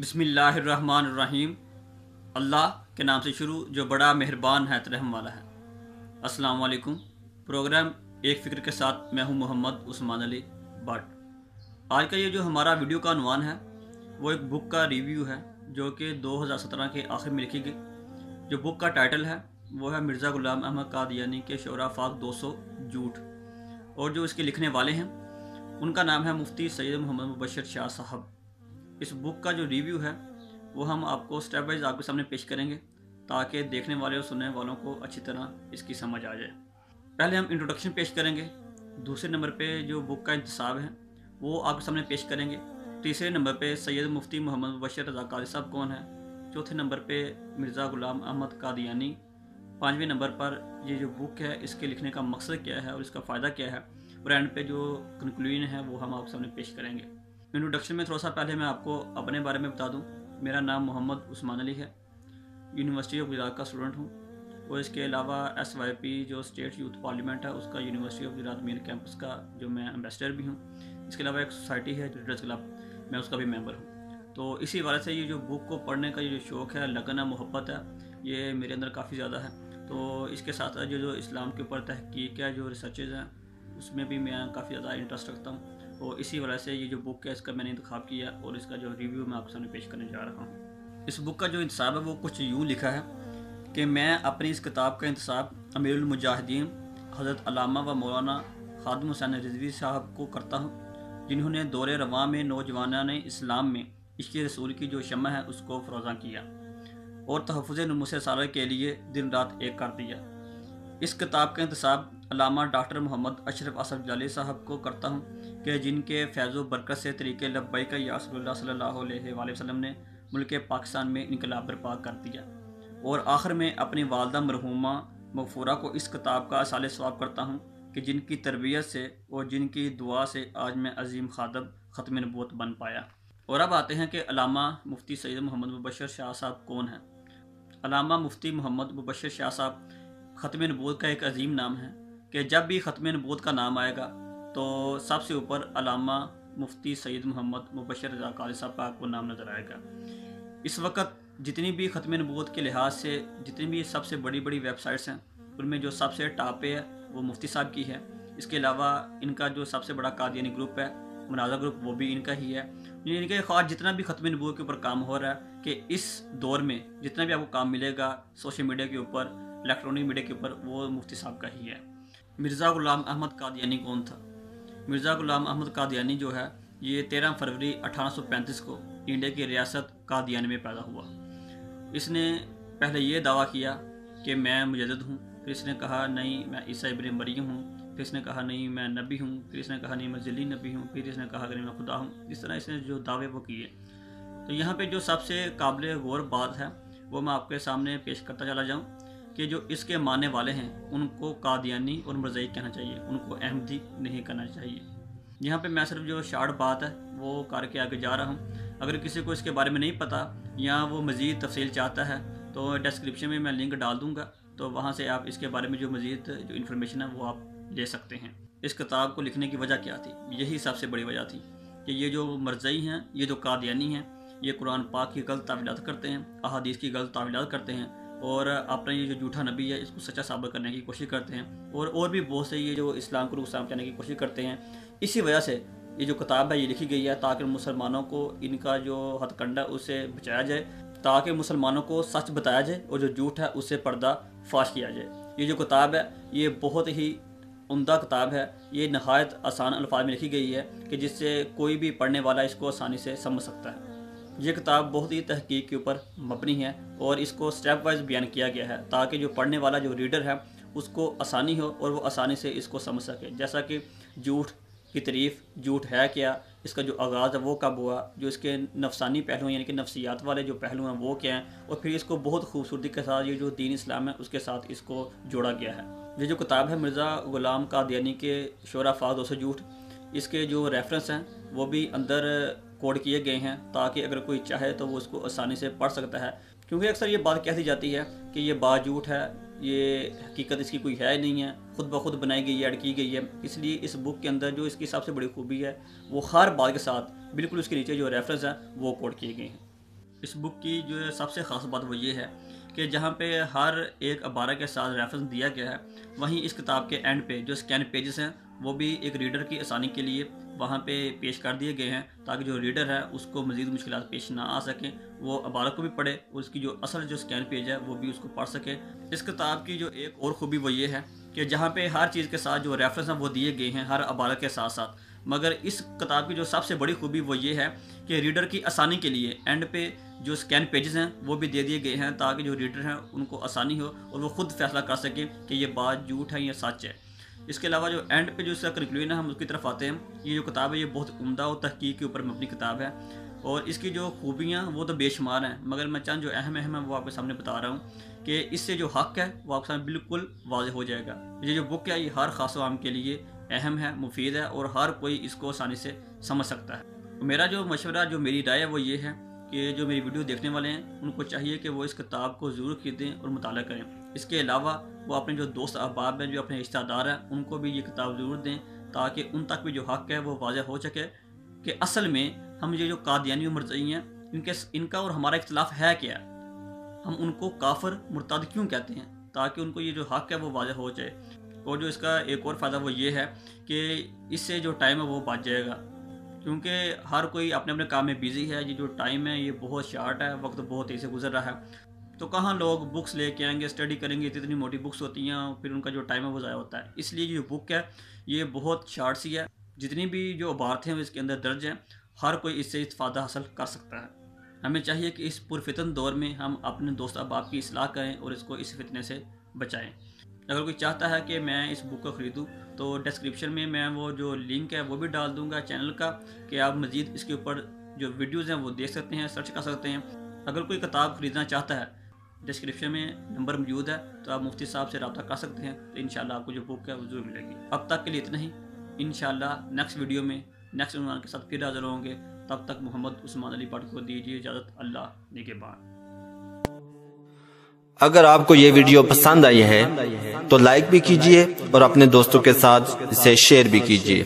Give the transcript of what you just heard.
بسم اللہ الرحمن الرحیم۔ اللہ کے نام سے شروع جو بڑا مہربان ہے رحم والا ہے۔ السلام علیکم۔ پروگرام ایک فکر کے ساتھ میں ہوں محمد عثمان علی بٹ۔ آج کا یہ جو ہمارا ویڈیو کا عنوان ہے وہ ایک بک کا ریویو ہے جو کہ 2017 کے آخر میں لکھی گئی۔ جو بک کا ٹائٹل ہے وہ ہے مرزا غلام احمد قادیانی کے شعراء پاک 200 جھوٹ، اور جو اس کے لکھنے والے ہیں ان کا نام ہے مفتی سید محمد مبشر شاہ صاحب۔ اس بک کا جو ریویو ہے وہ ہم آپ کو سٹیپ وائز آپ کے سامنے پیش کریں گے تاکہ دیکھنے والے اور سننے والوں کو اچھی طرح اس کی سمجھ آ جائے۔ پہلے ہم انٹروڈکشن پیش کریں گے، دوسرے نمبر پہ جو بک کا انتصاب ہے وہ آپ کے سامنے پیش کریں گے، تیسرے نمبر پہ سید مفتی محمد مبشر رضا قادری صاحب کون ہے، چوتھے نمبر پہ مرزا غلام احمد قادیانی، پانچویں نمبر پر یہ جو بک ہے اس کے لکھنے کا مقصد کیا ہے اور اس کا فائدہ کیا ہے، اور اینڈ پہ جو کنکلوژن ہے وہ ہم آپ کے سامنے پیش کریں گے۔ انٹروڈکشن میں تھوڑا سا پہلے میں آپ کو اپنے بارے میں بتا دوں۔ میرا نام محمد عثمان علی ہے، یونیورسٹی آف گجرات کا اسٹوڈنٹ ہوں، اور اس کے علاوہ SYP جو اسٹیٹ یوتھ پارلیمنٹ ہے اس کا university of Gujarat main campus کا جو میں امبیسڈر بھی ہوں۔ اس کے علاوہ ایک سوسائٹی ہے ریڈرز کلب، میں اس کا بھی ممبر ہوں۔ تو اسی وجہ سے یہ جو بک کو پڑھنے کا یہ جو شوق ہے، لگن ہے، محبت ہے، یہ میرے اندر کافی زیادہ ہے۔ تو اس کے ساتھ جو اسلام کے اوپر تحقیق ہے، جو ریسرچز ہیں اس میں بھی میں کافی زیادہ انٹرسٹ رکھتا ہوں، اور اسی وجہ سے یہ جو بک ہے اس کا میں نے انتخاب کیا اور اس کا جو ریویو میں آپ کے سامنے پیش کرنے جا رہا ہوں۔ اس بک کا جو انتصاب ہے وہ کچھ یوں لکھا ہے کہ میں اپنی اس کتاب کا انتصاب امیر المجاہدین حضرت علامہ و مولانا خادم حسین رضوی صاحب کو کرتا ہوں، جنہوں نے دور رواں میں نوجوانان اسلام میں عشق رسول کی جو شمع ہے اس کو فروزاں کیا اور تحفظ نموس سالہ کے لیے دن رات ایک کر دیا۔ اس کتاب کا انتصاب علامہ ڈاکٹر محمد اشرف اسد جلالی صاحب کو کرتا ہوں کہ جن کے فیض و برکت سے طریقے لبیک یا رسول اللہ صلی اللہ علیہ وآلہ وسلم نے ملک پاکستان میں انقلاب برپا کر دیا، اور آخر میں اپنی والدہ مرحومہ مغفورہ کو اس کتاب کا اصال ثواب کرتا ہوں کہ جن کی تربیت سے اور جن کی دعا سے آج میں عظیم خادم ختم نبوت بن پایا۔ اور اب آتے ہیں کہ علامہ مفتی سید محمد مبشر شاہ صاحب کون ہیں۔ علامہ مفتی محمد مبشر شاہ صاحب ختم نبوت کا ایک عظیم نام ہے کہ جب بھی ختم نبوت کا نام آئے گا تو سب سے اوپر علامہ مفتی سید محمد مبشر رضا قادری صاحب کا آپ کو نام نظر آئے گا۔ اس وقت جتنی بھی ختم نبوت کے لحاظ سے جتنی بھی سب سے بڑی بڑی ویب سائٹس ہیں ان میں جو سب سے ٹاپ پہ ہے وہ مفتی صاحب کی ہے۔ اس کے علاوہ ان کا جو سب سے بڑا قادیانی گروپ ہے، مناظر گروپ، وہ بھی ان کا ہی ہے۔ ان کے خواہ جتنا بھی ختم نبوت کے اوپر کام ہو رہا ہے کہ اس دور میں جتنا بھی آپ کو کام ملے گا سوشل میڈیا کے اوپر، الیکٹرانک میڈیا کے اوپر، وہ مفتی صاحب کا ہی ہے۔ مرزا غلام احمد قادیانی کون تھا؟ مرزا غلام احمد قادیانی جو ہے یہ 13 فروری 1835 کو انڈیا کی ریاست قادیانی میں پیدا ہوا۔ اس نے پہلے یہ دعویٰ کیا کہ میں مجدد ہوں، پھر اس نے کہا نہیں میں عیسیٰ ابن مریم ہوں، پھر اس نے کہا نہیں میں نبی ہوں، پھر اس نے کہا نہیں میں ذلی نبی ہوں، پھر اس نے کہا کہ نہیں میں خدا ہوں۔ اس طرح اس نے جو دعوے وہ کیے۔ تو یہاں پہ جو سب سے قابل غور بات ہے وہ میں آپ کے سامنے پیش کرتا چلا جاؤں کہ جو اس کے ماننے والے ہیں ان کو قادیانی اور مرزائی کہنا چاہیے، ان کو احمدی نہیں کرنا چاہیے۔ یہاں پہ میں صرف جو شارٹ بات ہے وہ کر کے آگے جا رہا ہوں۔ اگر کسی کو اس کے بارے میں نہیں پتہ یا وہ مزید تفصیل چاہتا ہے تو ڈسکرپشن میں میں لنک ڈال دوں گا، تو وہاں سے آپ اس کے بارے میں جو مزید جو انفارمیشن ہے وہ آپ لے سکتے ہیں۔ اس کتاب کو لکھنے کی وجہ کیا تھی؟ یہی سب سے بڑی وجہ تھی کہ یہ جو مرزائی ہیں، یہ جو قادیانی ہیں، یہ قرآن پاک کی غلط تعویلات کرتے ہیں، احادیث کی غلط تعویلات کرتے ہیں، اور اپنا یہ جو جھوٹا نبی ہے اس کو سچا ثابت کرنے کی کوشش کرتے ہیں، اور بھی بہت سے یہ جو اسلام کو نقصان پہنچانے کی کوشش کرتے ہیں۔ اسی وجہ سے یہ جو کتاب ہے یہ لکھی گئی ہے تاکہ مسلمانوں کو ان کا جو ہتھ کنڈا اسے بچایا جائے، تاکہ مسلمانوں کو سچ بتایا جائے اور جو جھوٹ ہے اس سے پردہ فاش کیا جائے۔ یہ جو کتاب ہے یہ بہت ہی عمدہ کتاب ہے، یہ نہایت آسان الفاظ میں لکھی گئی ہے کہ جس سے کوئی بھی پڑھنے والا اس کو آسانی سے سمجھ سکتا ہے۔ یہ کتاب بہت ہی تحقیق کے اوپر مبنی ہے اور اس کو سٹیپ وائز بیان کیا گیا ہے تاکہ جو پڑھنے والا جو ریڈر ہے اس کو آسانی ہو اور وہ آسانی سے اس کو سمجھ سکے، جیسا کہ جھوٹ کی تعریف، جھوٹ ہے کیا، اس کا جو آغاز ہے وہ کب ہوا، جو اس کے نفسانی پہلو ہیں یعنی کہ نفسیات والے جو پہلو ہیں وہ کیا ہیں، اور پھر اس کو بہت خوبصورتی کے ساتھ یہ جو دین اسلام ہے اس کے ساتھ اس کو جوڑا گیا ہے۔ یہ جو کتاب ہے مرزا غلام قادیانی کے شعراء پاک 200 جھوٹ، اس کے جو ریفرنس ہیں وہ بھی اندر کوڈ کیے گئے ہیں تاکہ اگر کوئی چاہے تو وہ اس کو آسانی سے پڑھ سکتا ہے، کیونکہ اکثر یہ بات کہہ دی جاتی ہے کہ یہ بات جھوٹ ہے، یہ حقیقت اس کی کوئی ہے نہیں ہے، خود بخود بنائی گئی ہے، ایڈ کی گئی ہے۔ اس لیے اس بک کے اندر جو اس کی سب سے بڑی خوبی ہے وہ ہر بات کے ساتھ بالکل اس کے نیچے جو ریفرنس ہے وہ کوڈ کیے گئے ہیں۔ اس بک کی جو سب سے خاص بات وہ یہ ہے کہ جہاں پہ ہر ایک عبارہ کے ساتھ ریفرنس دیا گیا ہے، وہیں اس کتاب کے اینڈ پہ جو اسکین پیجز ہیں وہ بھی ایک ریڈر کی آسانی کے لیے وہاں پہ پیش کر دیے گئے ہیں، تاکہ جو ریڈر ہے اس کو مزید مشکلات پیش نہ آ سکیں، وہ عبارت کو بھی پڑھے اور اس کی جو اصل جو اسکین پیج ہے وہ بھی اس کو پڑھ سکے۔ اس کتاب کی جو ایک اور خوبی وہ یہ ہے کہ جہاں پہ ہر چیز کے ساتھ جو ریفرنس ہیں وہ دیے گئے ہیں ہر عبارت کے ساتھ ساتھ، مگر اس کتاب کی جو سب سے بڑی خوبی وہ یہ ہے کہ ریڈر کی آسانی کے لیے اینڈ پہ جو اسکین پیجز ہیں وہ بھی دے دیے گئے ہیں، تاکہ جو ریڈر ہیں ان کو آسانی ہو اور وہ خود فیصلہ کر سکیں کہ یہ بات جھوٹ ہے یا سچ ہے۔ اس کے علاوہ جو اینڈ پہ جو اس کا کنکلوژن ہے ہم اس کی طرف آتے ہیں۔ یہ جو کتاب ہے یہ بہت عمدہ اور تحقیق کے اوپر مبنی کتاب ہے، اور اس کی جو خوبیاں وہ تو بے شمار ہیں، مگر میں چند جو اہم ہیں وہ آپ کے سامنے بتا رہا ہوں کہ اس سے جو حق ہے وہ آپ کے سامنے بالکل واضح ہو جائے گا۔ یہ جو بک ہے یہ ہر خاص و عام کے لیے اہم ہے، مفید ہے، اور ہر کوئی اس کو آسانی سے سمجھ سکتا ہے۔ میرا جو مشورہ، جو میری رائے ہے وہ یہ ہے کہ جو میری ویڈیو دیکھنے والے ہیں ان کو چاہیے کہ وہ اس کتاب کو ضرور خریدیں اور مطالعہ کریں۔ اس کے علاوہ وہ اپنے جو دوست احباب ہیں، جو اپنے رشتہ دار ہیں، ان کو بھی یہ کتاب ضرور دیں، تاکہ ان تک بھی جو حق ہے وہ واضح ہو سکے کہ اصل میں ہم یہ جو قادیانی و مرزئی ہیں ان کا اور ہمارا اختلاف ہے کیا، ہم ان کو کافر مرتد کیوں کہتے ہیں، تاکہ ان کو یہ جو حق ہے وہ واضح ہو جائے۔ اور جو اس کا ایک اور فائدہ وہ یہ ہے کہ اس سے جو ٹائم ہے وہ بچ جائے گا، کیونکہ ہر کوئی اپنے اپنے کام میں بیزی ہے۔ یہ جو ٹائم ہے یہ بہت شارٹ ہے، وقت بہت تیزی سے گزر رہا ہے، تو کہاں لوگ بکس لے کے آئیں گے، اسٹڈی کریں گے، اتنی موٹی بکس ہوتی ہیں، پھر ان کا جو ٹائم ہے وہ ضائع ہوتا ہے۔ اس لیے یہ بک ہے یہ بہت شارٹ سی ہے، جتنی بھی جو عبارتیں ہیں اس کے اندر درج ہیں ہر کوئی اس سے استفادہ حاصل کر سکتا ہے۔ ہمیں چاہیے کہ اس پرفتن دور میں ہم اپنے دوست احباب کی اصلاح کریں اور اس کو اس فتنے سے بچائیں۔ اگر کوئی چاہتا ہے کہ میں اس بک کو خریدوں تو ڈسکرپشن میں وہ جو لنک ہے وہ بھی ڈال دوں گا چینل کا، کہ آپ مزید اس کے اوپر جو ویڈیوز ہیں وہ دیکھ سکتے ہیں، سرچ کر سکتے ہیں۔ اگر کوئی کتاب خریدنا چاہتا ہے ڈسکرپشن میں نمبر موجود ہے، تو آپ مفتی صاحب سے رابطہ کر سکتے ہیں، تو انشاءاللہ آپ کو جو بک ہے وہ ضرور ملے گی۔ اب تک کے لیے اتنا ہی، انشاءاللہ نیکسٹ ویڈیو میں نیکسٹ عنوان کے ساتھ پھر حاضر ہوں گے۔ تب تک محمد عثمان علی بٹ کو دیجیے اجازت، اللہ نگہبان۔ اگر آپ کو یہ ویڈیو پسند آئی ہے تو لائک بھی کیجئے اور اپنے دوستوں کے ساتھ اسے شیئر بھی کیجئے۔